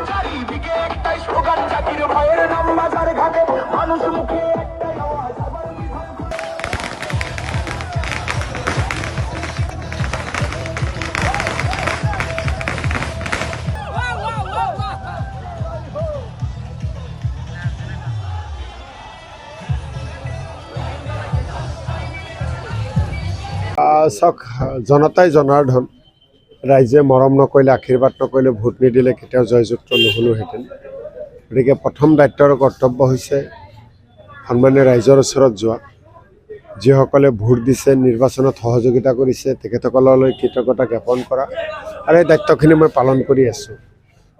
চাৰিদিকে একটাই স্লোগান, জাতিৰ ভয়েৰ নাম বাজাৰ ঘাটে মানুষ মুখে চাওক, জনতাই জনাৰ্দন। ৰাইজে মৰম নকৰিলে, আশীৰ্বাদ নকৰিলে, ভোট নিদিলে কেতিয়াও জয়যুক্ত নহ'লোহেঁতেন। গতিকে প্ৰথম দায়িত্ব আৰু কৰ্তব্য হৈছে সন্মানীয় ৰাইজৰ ওচৰত যোৱা, যিসকলে ভোট দিছে, নিৰ্বাচনত সহযোগিতা কৰিছে, তেখেতসকললৈ কৃতজ্ঞতা জ্ঞাপন কৰা, আৰু এই দায়িত্বখিনি মই পালন কৰি আছোঁ।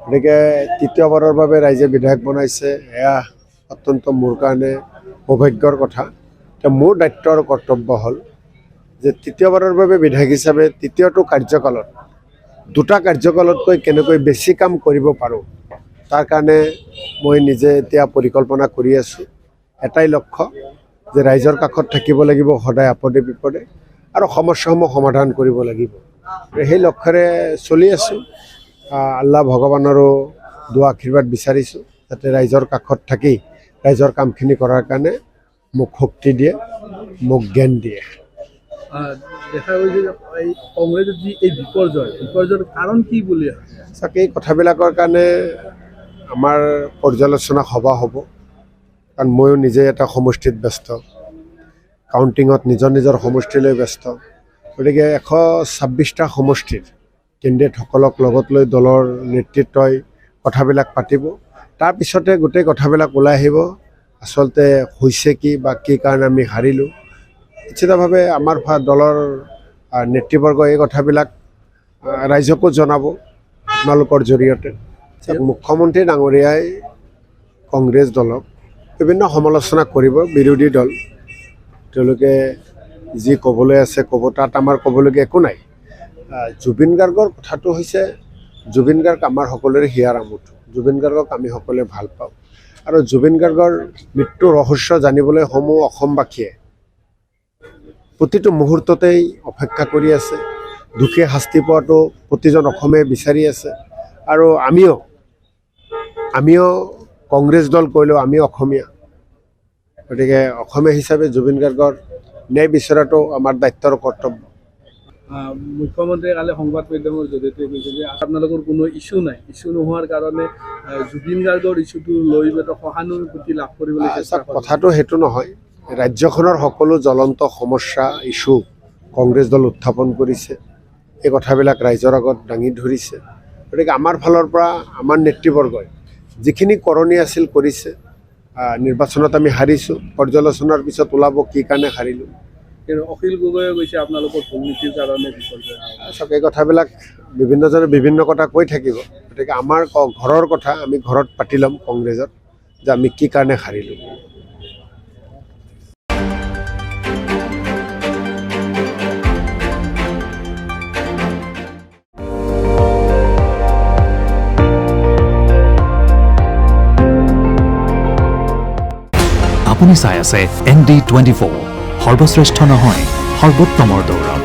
গতিকে তৃতীয়বাৰৰ বাবে ৰাইজে বিধায়ক বনাইছে, এয়া অত্যন্ত মোৰ কাৰণে সৌভাগ্যৰ কথা। এতিয়া মোৰ দায়িত্ব আৰু কৰ্তব্য হ'ল যে তৃতীয়বাৰৰ বাবে বিধায়ক হিচাপে তৃতীয়টো কাৰ্যকালত দুটা কাৰ্যকালতকৈ কেনেকৈ বেছি কাম কৰিব পাৰোঁ, তাৰ কাৰণে মই নিজে এতিয়া পৰিকল্পনা কৰি আছোঁ। এটাই লক্ষ্য যে ৰাইজৰ কাষত থাকিব লাগিব সদায় আপদে বিপদে, আৰু সমস্যাসমূহ সমাধান কৰিব লাগিব। সেই লক্ষ্যৰে চলি আছোঁ। আল্লাহ ভগৱানৰো দুৱা আশীৰ্বাদ বিচাৰিছোঁ যাতে ৰাইজৰ কাষত থাকি ৰাইজৰ কামখিনি কৰাৰ কাৰণে মোক শক্তি দিয়ে, মোক জ্ঞান দিয়ে। দেখা গৈছে যে এই কংগ্ৰেছৰ যি এই বিপৰ্যয়ৰ কাৰণ কি বুলি চাওক, এই কথাবিলাকৰ কাৰণে আমাৰ পৰ্যালোচনা সভা হ'ব, কাৰণ ময়ো নিজে এটা সমষ্টিত ব্যস্ত, কাউণ্টিঙত নিজৰ নিজৰ সমষ্টিলৈ ব্যস্ত। গতিকে 126টা সমষ্টিৰ কেণ্ডিডেটসকলক লগত লৈ দলৰ নেতৃত্বই কথাবিলাক পাতিব। তাৰপিছতে গোটেই কথাবিলাক ওলাই আহিব, আচলতে হৈছে কি বা কি কাৰণে আমি হাৰিলোঁ। নিশ্চিতভাৱে আমাৰ দলৰ নেতৃবৰ্গ এই কথাবিলাক ৰাইজকো জনাব আপোনালোকৰ জৰিয়তে। মুখ্যমন্ত্ৰী ডাঙৰীয়াই কংগ্ৰেছ দলক বিভিন্ন সমালোচনা কৰিব, বিৰোধী দল তেওঁলোকে যি ক'বলৈ আছে ক'ব, তাত আমাৰ ক'বলগীয়া একো নাই। জুবিন গাৰ্গৰ কথাটো হৈছে, জুবিন গাৰ্গ আমাৰ সকলোৰে হিয়াৰ আমঠু। জুবিন গাৰ্গক আমি সকলোৱে ভাল পাওঁ, আৰু জুবিন গাৰ্গৰ মৃত্যুৰ ৰহস্য জানিবলৈ সমূহ অসমবাসীয়ে প্ৰতিটো মুহূৰ্ততেই অপেক্ষা কৰি আছে। দুখে শাস্তি পোৱাটো প্ৰতিজন অসমীয়াই বিচাৰি আছে, আৰু আমিও কংগ্ৰেছ দল কৰিলেও আমি অসমীয়া। গতিকে অসমীয়া হিচাপে জুবিন গাৰ্গৰ ন্যায় বিচৰাটো আমাৰ দায়িত্ব আৰু কৰ্তব্য। মুখ্যমন্ত্ৰীয়ে কালি সংবাদ মাধ্যমৰ জৰিয়তে কৈছে যে আপোনালোকৰ কোনো ইছ্যু নাই, ইছ্যু নোহোৱাৰ কাৰণে জুবিন গাৰ্গৰ ইছ্যুটো লৈ সহানুভূতি লাভ কৰিবলৈ চেষ্টা কৰে। কথাটো সেইটো নহয়। ৰাজ্যখনৰ সকলো জ্বলন্ত সমস্যা, ইছ্যু কংগ্ৰেছ দল উত্থাপন কৰিছে, এই কথাবিলাক ৰাইজৰ আগত দাঙি ধৰিছে। গতিকে আমাৰ ফালৰ পৰা আমাৰ নেতৃবৰ্গই যিখিনি কৰণীয় আছিল কৰিছে। নিৰ্বাচনত আমি হাৰিছোঁ, পৰ্যালোচনাৰ পিছত ওলাব কি কাৰণে হাৰিলোঁ। কিন্তু অখিল গগৈয়ে কৈছে আপোনালোকৰ দুৰ্নীতিৰ কাৰণে বিপৰ্যয়। চাওক, এই কথাবিলাক বিভিন্নজনে বিভিন্ন কথা কৈ থাকিব। গতিকে আমাৰ ঘৰৰ কথা আমি ঘৰত পাতি ল'ম কংগ্ৰেছত, যে আমি কি কাৰণে হাৰিলোঁ। আপুনি চাই আছে ND24, সৰ্বশ্ৰেষ্ঠ নহয় সৰ্বোত্তমৰ দৌৰ।